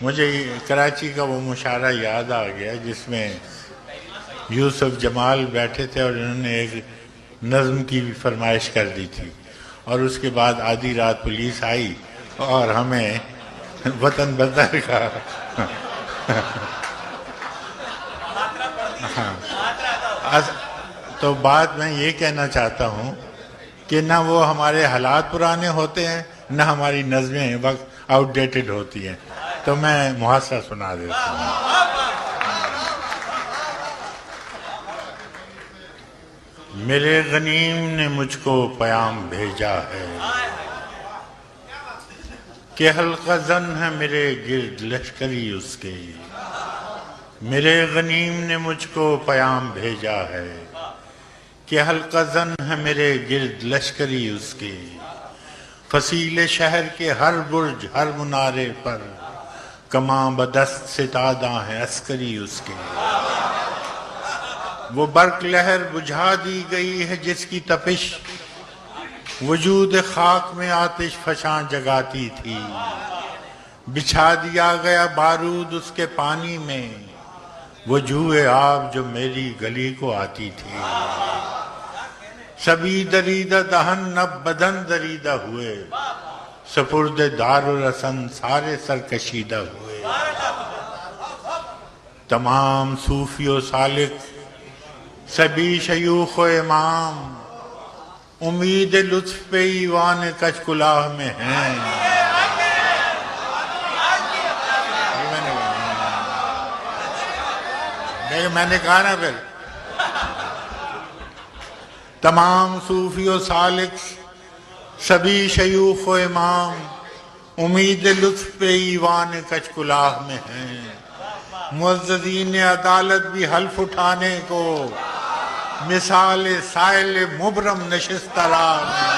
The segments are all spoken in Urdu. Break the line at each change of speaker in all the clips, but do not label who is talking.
مجھے کراچی کا وہ مشاعرہ یاد آ گیا جس میں یوسف جمال بیٹھے تھے اور انہوں نے ایک نظم کی فرمائش کر دی تھی، اور اس کے بعد آدھی رات پولیس آئی اور ہمیں وطن بدر کا تو بات میں یہ کہنا چاہتا ہوں کہ نہ وہ ہمارے حالات پرانے ہوتے ہیں، نہ ہماری نظمیں وقت آؤٹ ڈیٹڈ ہوتی ہیں. تو میں محاصرہ سنا دیتا ہوں. میرے غنیم نے مجھ کو پیام بھیجا ہے کہ حلقہ زن ہے میرے گرد لشکری اس کے. میرے غنیم نے مجھ کو پیام بھیجا ہے کہ حلقہ زن ہے میرے گرد لشکری اس کے. فصیل شہر کے ہر برج ہر منارے پر کماں بدست ستادہ ہیں عسکری اس کے. وہ برق لہر بجھا دی گئی ہے جس کی تپش وجود خاک میں آتش فشاں جگاتی تھی. بچھا دیا گیا بارود اس کے پانی میں وہ جوئے آب جو میری گلی کو آتی تھی. سبھی دریدہ دہن نب بدن دریدہ ہوئے سپرد دار و رسن سارے سرکشیدہ ہوئے. تمام صوفی و سالک سبھی شیوخ و امام امید لطف پہ ایوان کچ کلاہ میں ہیں. میں نے کہا نا پھر تمام صوفی و سالک سبھی شیوخ و امام امید لطف پہ ایوان کچ کلاہ میں ہیں. معززین عدالت بھی حلف اٹھانے کو مثال سائل مبرم نشستہ راہ میں.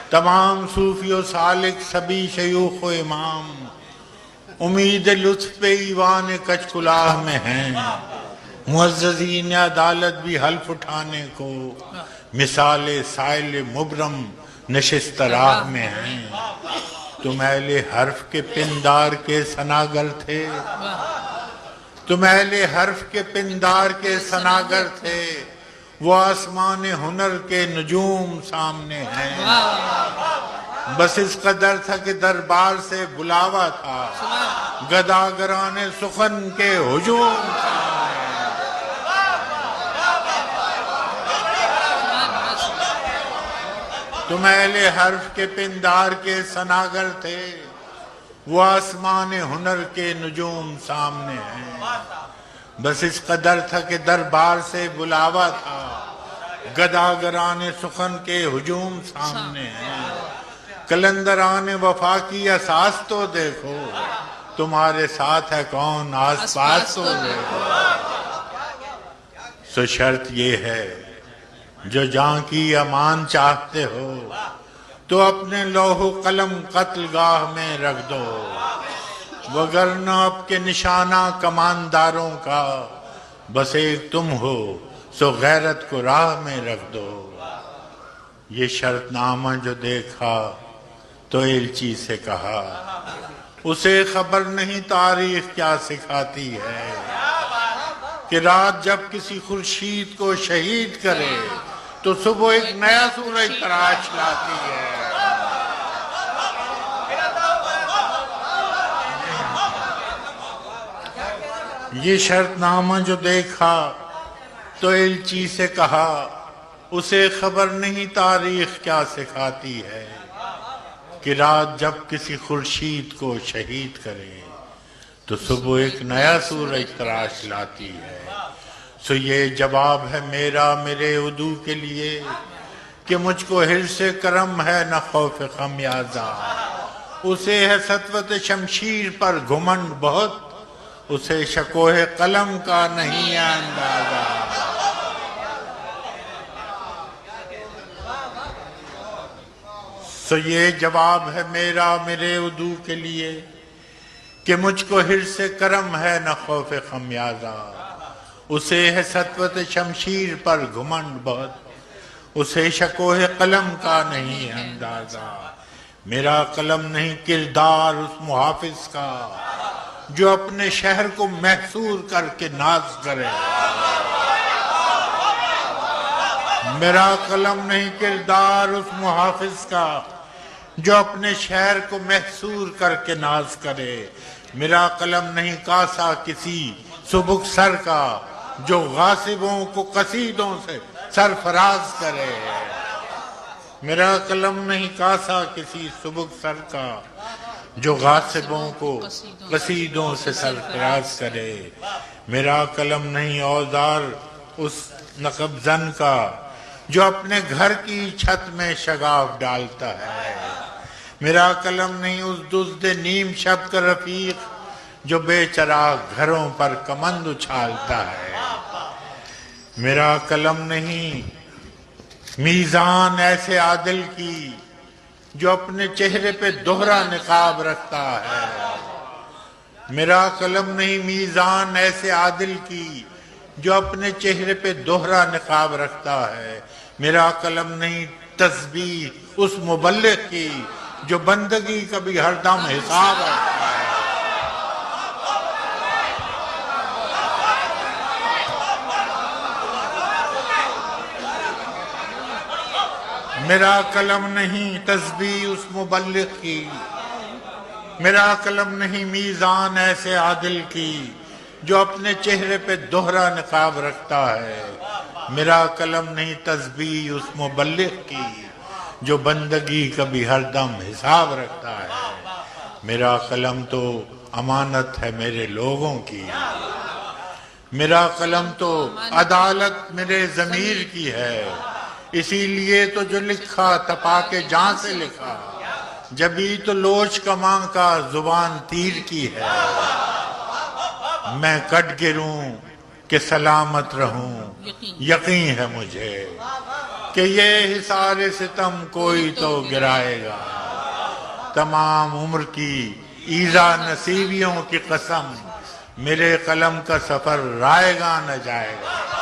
تمام صوفی و سالک سبھی شیوخ و امام امید لطف پہ ایوان کچ کلاہ میں ہیں. معززین عدالت بھی حلف اٹھانے کو مثال سائل مبرم نشستہ راہ میں ہیں. تم اہل حرف کے پندار کے ثناگر تھے تم اہل حرف کے پندار کے ثناگر تھے وہ آسمان ہنر کے نجوم سامنے ہیں. بس اس قدر تھا کہ دربار سے بلاوا تھا گداگران سخن کے ہجوم تم اہل حرف کے پندار کے ثناگر تھے وہ آسمان ہنر کے نجوم سامنے ہیں. بس اس قدر تھا کہ دربار سے بلاوا تھا گداگران سخن کے ہجوم سامنے ہیں. کلندران وفا کی اساس تو دیکھو تمہارے ساتھ ہے کون آس پاس تو دیکھو. سو شرط یہ ہے جو جان کی امان چاہتے ہو تو اپنے لوح و قلم قتل گاہ میں رکھ دو وگرنہ اب کے نشانہ کمانداروں کا بس ایک تم ہو سو غیرت کو راہ میں رکھ دو. یہ شرط نامہ جو دیکھا تو ایلچی سے کہا اسے خبر نہیں تاریخ کیا سکھاتی ہے کہ رات جب کسی خورشید کو شہید کرے تو صبح ایک نیا سورج تراش لاتی ہے. یہ شرط نامہ جو دیکھا تو ایلچی سے کہا اسے خبر نہیں تاریخ کیا سکھاتی ہے کہ رات جب کسی خورشید کو شہید کرے تو صبح ایک نیا سورج تراش لاتی ہے. سو یہ جواب ہے میرا میرے عدو کے لیے کہ مجھ کو حرص کرم ہے نہ خوف خمیازہ. اسے ہے سطوت شمشیر پر گھمنڈ بہت اسے شکوہ قلم کا نہیں ہے اندازہ. سو یہ جواب ہے میرا میرے عدو کے لیے کہ مجھ کو حرص کرم ہے نہ خوف خمیازہ. اسے ہے سطوت شمشیر پر گھمنڈ بہت اسے شکوہ قلم کا نہیں اندازہ. میرا قلم نہیں کردار اس محافظ کا جو اپنے شہر کو محصور کر کے ناز کرے. میرا قلم نہیں کردار اس محافظ کا جو اپنے شہر کو محصور کر کے ناز کرے. میرا قلم نہیں کاسا کسی سبک سر کا جو غاصبوں کو قصیدوں سے سرفراز کرے. میرا قلم نہیں کاسا کسی سبک سر کا جو غاصبوں کو قصیدوں سے سرفراز کرے. میرا قلم نہیں اوزار اس نقب زن کا جو اپنے گھر کی چھت میں شگاف ڈالتا ہے. میرا قلم نہیں اس دزد نیم شب کا رفیق جو بے چراغ گھروں پر کمند اچھالتا ہے. میرا قلم نہیں میزان ایسے عادل کی جو اپنے چہرے پہ دوہرا نقاب رکھتا ہے. میرا قلم نہیں میزان ایسے عادل کی جو اپنے چہرے پہ دوہرا نقاب رکھتا ہے. میرا قلم نہیں تسبیح اس مبلغ کی جو بندگی کا بھی ہر دم حساب رکھتا ہے. میرا قلم نہیں تسبیح اس مبلغ کی، میرا قلم نہیں میزان ایسے عادل کی جو اپنے چہرے پہ دوہرا نقاب رکھتا ہے. میرا قلم نہیں تسبیح اس مبلغ کی جو بندگی کا بھی ہر دم حساب رکھتا ہے. میرا قلم تو امانت ہے میرے لوگوں کی، میرا قلم تو عدالت میرے ضمیر کی ہے. اسی لیے تو جو لکھا تپا کے جان سے لکھا، جبھی تو لوچ کماں کا زبان تیر کی ہے. میں کٹ گروں کہ سلامت رہوں، یقین ہے مجھے کہ یہ حصار ستم کوئی تو گرائے گا. تمام عمر کی ایذا نصیبیوں کی قسم، میرے قلم کا سفر رائے گا نہ جائے گا.